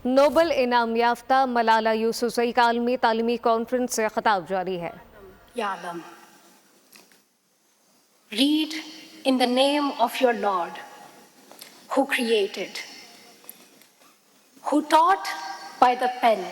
Nobel इनाम याफ्ता मलाला यूसुफजई का आलमी तालीमी कॉन्फ्रेंस से खिताब जारी है। Ya'lam. Read in the name of your Lord, who created, who taught by the pen,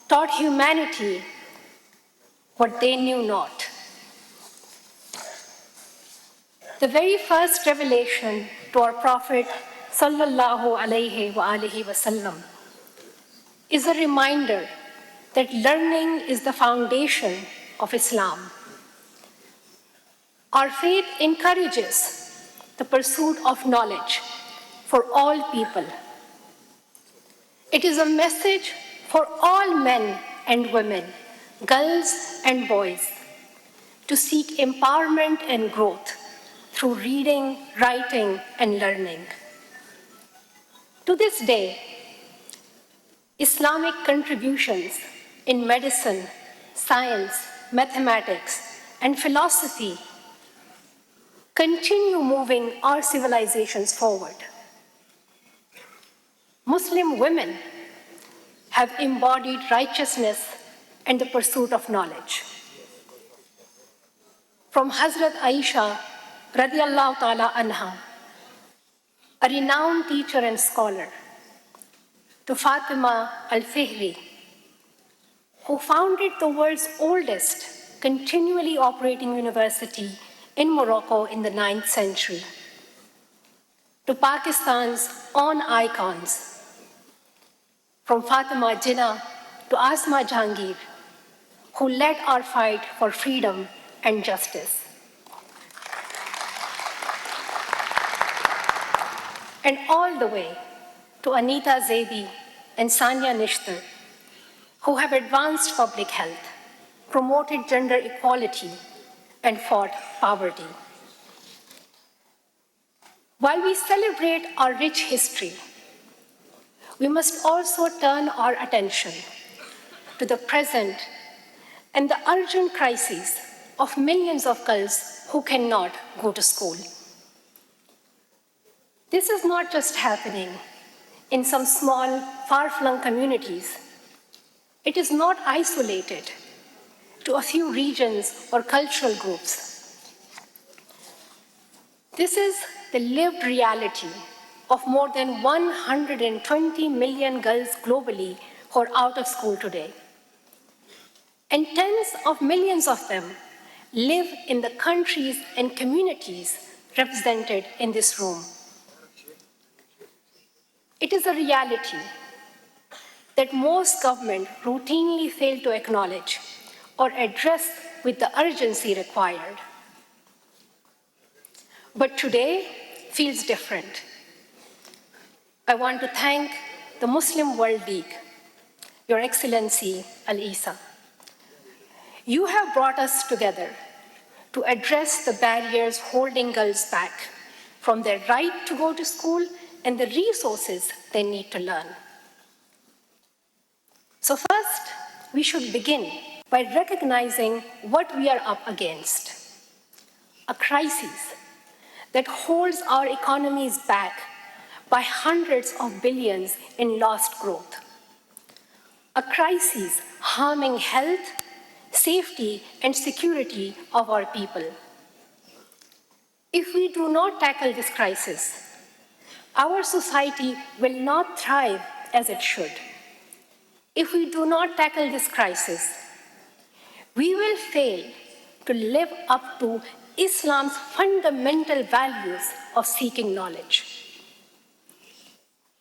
taught humanity what they knew not. The very first revelation to our Prophet sallallahu alaihi wasallam is a reminder that learning is the foundation of Islam. Our faith encourages the pursuit of knowledge for all people. It is a message for all men and women, girls and boys, to seek empowerment and growth through reading, writing, and learning. To this day, Islamic contributions in medicine, science, mathematics, and philosophy continue moving our civilizations forward. Muslim women have embodied righteousness and the pursuit of knowledge. From Hazrat Aisha radiallahu ta'ala anha, a renowned teacher and scholar, to Fatima al-Fihri, who founded the world's oldest continually operating university in Morocco in the 9th century, to Pakistan's own icons, from Fatima Jinnah to Asma Jahangir, who led our fight for freedom and justice. And all the way to Anita Zaidi and Sanya Nishtar, who have advanced public health, promoted gender equality, and fought poverty. While we celebrate our rich history, we must also turn our attention to the present and the urgent crises of millions of girls who cannot go to school. This is not just happening in some small, far-flung communities. It is not isolated to a few regions or cultural groups. This is the lived reality of more than 120 million girls globally who are out of school today. And tens of millions of them live in the countries and communities represented in this room. It is a reality that most governments routinely fail to acknowledge or address with the urgency required. But today feels different. I want to thank the Muslim World League, Your Excellency Al-Isa. You have brought us together to address the barriers holding girls back from their right to go to school and the resources they need to learn. So first, we should begin by recognizing what we are up against: a crisis that holds our economies back by hundreds of billions in lost growth, a crisis harming health, safety, and security of our people. If we do not tackle this crisis, our society will not thrive as it should. If we do not tackle this crisis, we will fail to live up to Islam's fundamental values of seeking knowledge.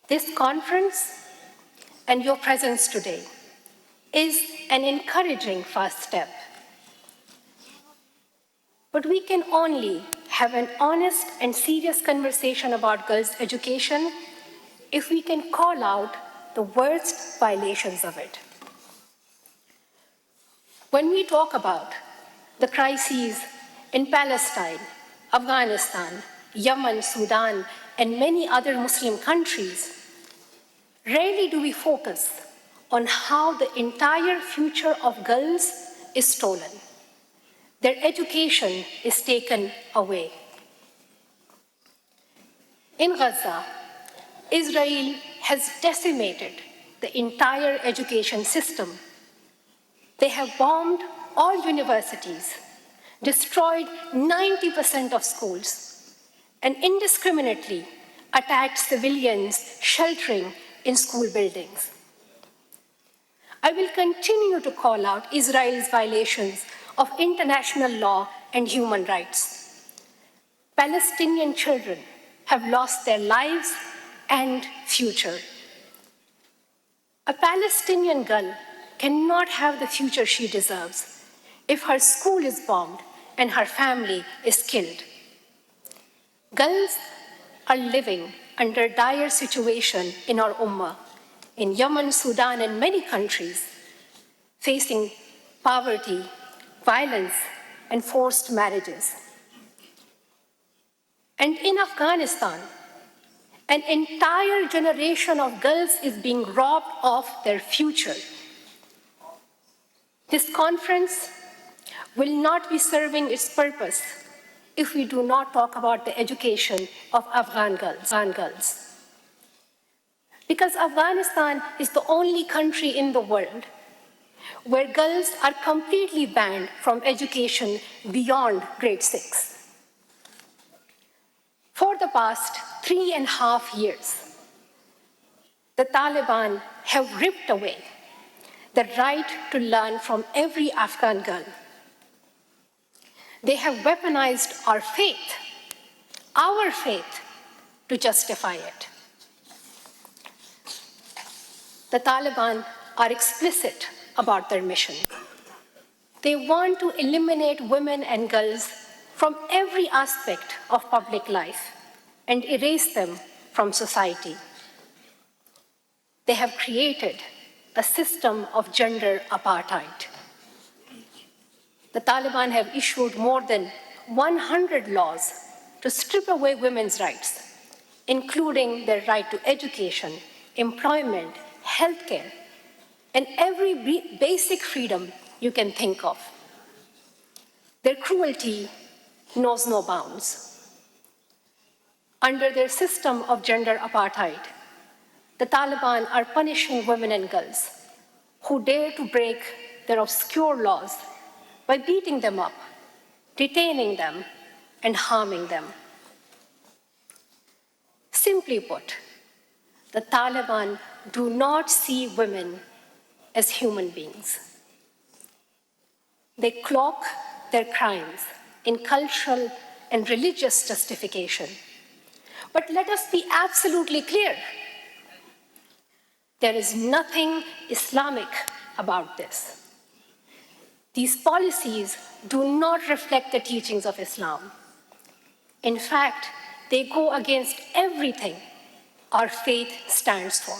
This conference and your presence today is an encouraging first step. But we can only have an honest and serious conversation about girls' education if we can call out the worst violations of it. When we talk about the crises in Palestine, Afghanistan, Yemen, Sudan, and many other Muslim countries, rarely do we focus on how the entire future of girls is stolen. Their education is taken away. In Gaza, Israel has decimated the entire education system. They have bombed all universities, destroyed 90% of schools, and indiscriminately attacked civilians sheltering in school buildings. I will continue to call out Israel's violations of international law and human rights. Palestinian children have lost their lives and future. A Palestinian girl cannot have the future she deserves if her school is bombed and her family is killed. Girls are living under dire situation in our ummah, in Yemen, Sudan, and many countries, facing poverty, violence, and forced marriages. And in Afghanistan, an entire generation of girls is being robbed of their future. This conference will not be serving its purpose if we do not talk about the education of Afghan girls. Because Afghanistan is the only country in the world where girls are completely banned from education beyond grade 6. For the past 3.5 years, the Taliban have ripped away the right to learn from every Afghan girl. They have weaponized our faith, to justify it. The Taliban are explicit about their mission. They want to eliminate women and girls from every aspect of public life and erase them from society. They have created a system of gender apartheid. The Taliban have issued more than 100 laws to strip away women's rights, including their right to education, employment, healthcare, and every basic freedom you can think of. Their cruelty knows no bounds. Under their system of gender apartheid, the Taliban are punishing women and girls who dare to break their obscure laws by beating them up, detaining them, and harming them. Simply put, the Taliban do not see women as human beings. They cloak their crimes in cultural and religious justification. But let us be absolutely clear. There is nothing Islamic about this. These policies do not reflect the teachings of Islam. In fact, they go against everything our faith stands for.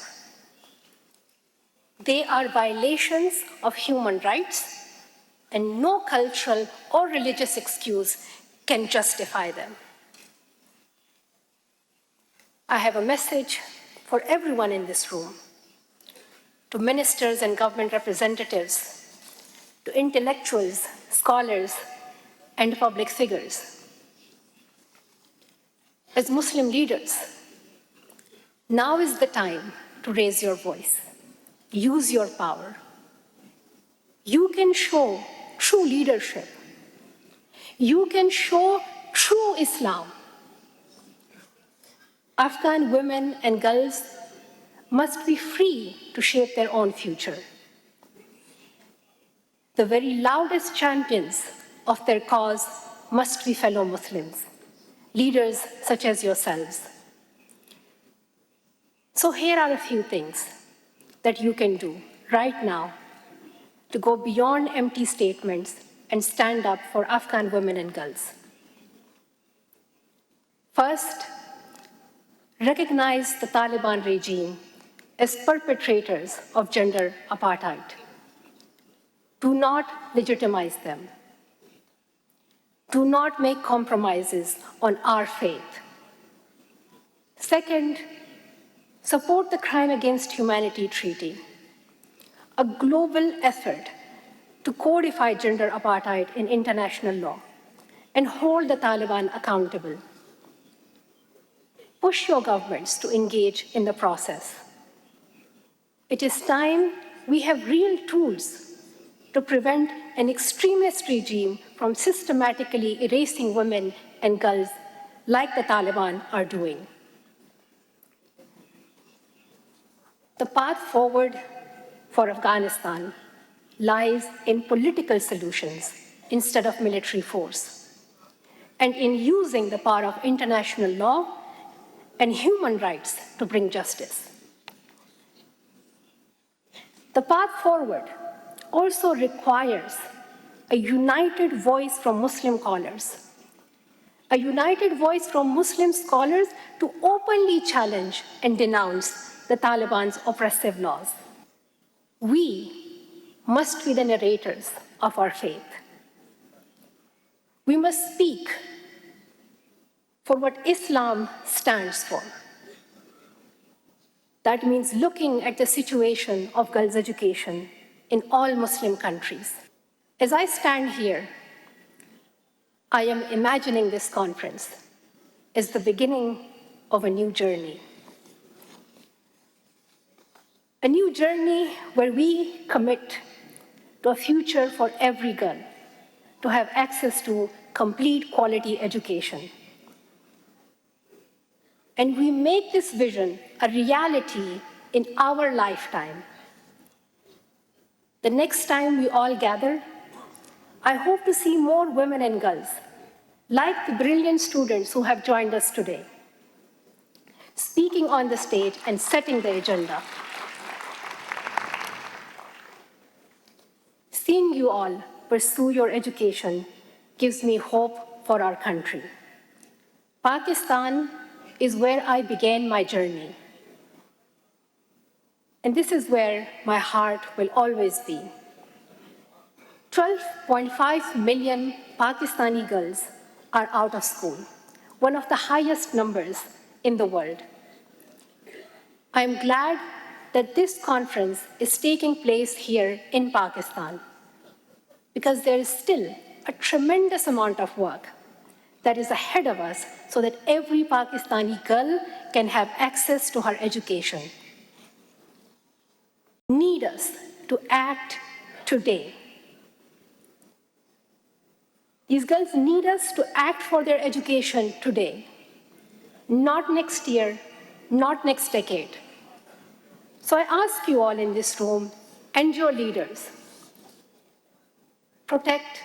They are violations of human rights, and no cultural or religious excuse can justify them. I have a message for everyone in this room, to ministers and government representatives, to intellectuals, scholars, and public figures. As Muslim leaders, now is the time to raise your voice. Use your power. You can show true leadership. You can show true Islam. Afghan women and girls must be free to shape their own future. The very loudest champions of their cause must be fellow Muslims, leaders such as yourselves. So here are a few things that you can do right now to go beyond empty statements and stand up for Afghan women and girls. First, recognize the Taliban regime as perpetrators of gender apartheid. Do not legitimize them. Do not make compromises on our faith. Second, support the Crime Against Humanity Treaty, a global effort to codify gender apartheid in international law and hold the Taliban accountable. Push your governments to engage in the process. It is time we have real tools to prevent an extremist regime from systematically erasing women and girls like the Taliban are doing. The path forward for Afghanistan lies in political solutions instead of military force, and in using the power of international law and human rights to bring justice. The path forward also requires a united voice from Muslim scholars, a united voice from Muslim scholars to openly challenge and denounce the Taliban's oppressive laws. We must be the narrators of our faith. We must speak for what Islam stands for. That means looking at the situation of girls' education in all Muslim countries. As I stand here, I am imagining this conference as the beginning of a new journey. A new journey where we commit to a future for every girl to have access to complete quality education. And we make this vision a reality in our lifetime. The next time we all gather, I hope to see more women and girls, like the brilliant students who have joined us today, speaking on the stage and setting the agenda. Seeing you all pursue your education gives me hope for our country. Pakistan is where I began my journey. And this is where my heart will always be. 12.5 million Pakistani girls are out of school, one of the highest numbers in the world. I am glad that this conference is taking place here in Pakistan, because there is still a tremendous amount of work that is ahead of us so that every Pakistani girl can have access to her education. Need us to act today. These girls need us to act for their education today, not next year, not next decade. So I ask you all in this room and your leaders, protect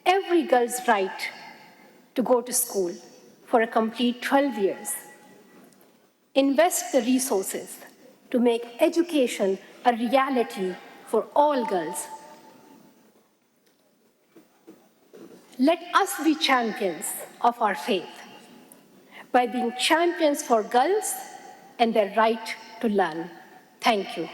every girl's right to go to school for a complete 12 years. Invest the resources to make education a reality for all girls. Let us be champions of our faith by being champions for girls and their right to learn. Thank you.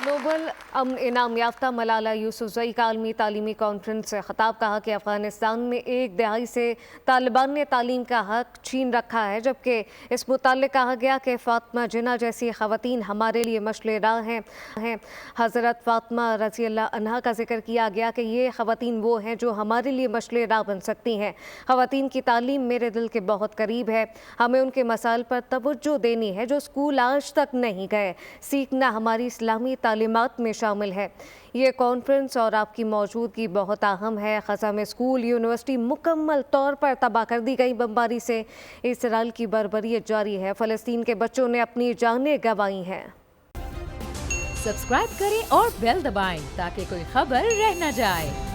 Nobel अमन इनाम याफ्ता मलाला यूसुफ़ज़ई का आलमी तालीमी conference से ख़िताब कहा कि अफ़गानिस्तान में एक दहाई से तालिबान ने तालीम का हक़ छीन रखा है, जबकि इस मुताल्लिक़ कहा गया कि फ़ातिमा जिन्ना जैसी ख़वातीन हमारे लिए मशले राह हैं। हज़रत फ़ातिमा रज़ी अल्लाह अन्हा का जिक्र किया गया कि ये ख़वातीन वो हैं जो हमारे लिए मशले राह बन सकती हैं। ख़वातीन की तालीम मेरे दिल के बहुत करीब है। हमें उनके मसाइल पर तवज्जो देनी है जो स्कूल आज तक नहीं गए। सीखना हमारी इस्लामी तालीमात में शामिल है। ये कॉन्फ्रेंस और आपकी मौजूदगी बहुत अहम है। ग़ज़ा में स्कूल यूनिवर्सिटी मुकम्मल तौर पर तबाह कर दी गई बमबारी से। इसराइल की बर्बरियत जारी है। फ़लस्तीन के बच्चों ने अपनी जानें गंवाई हैं। सब्सक्राइब करें और बेल दबाएं ताकि कोई खबर रह न जाए।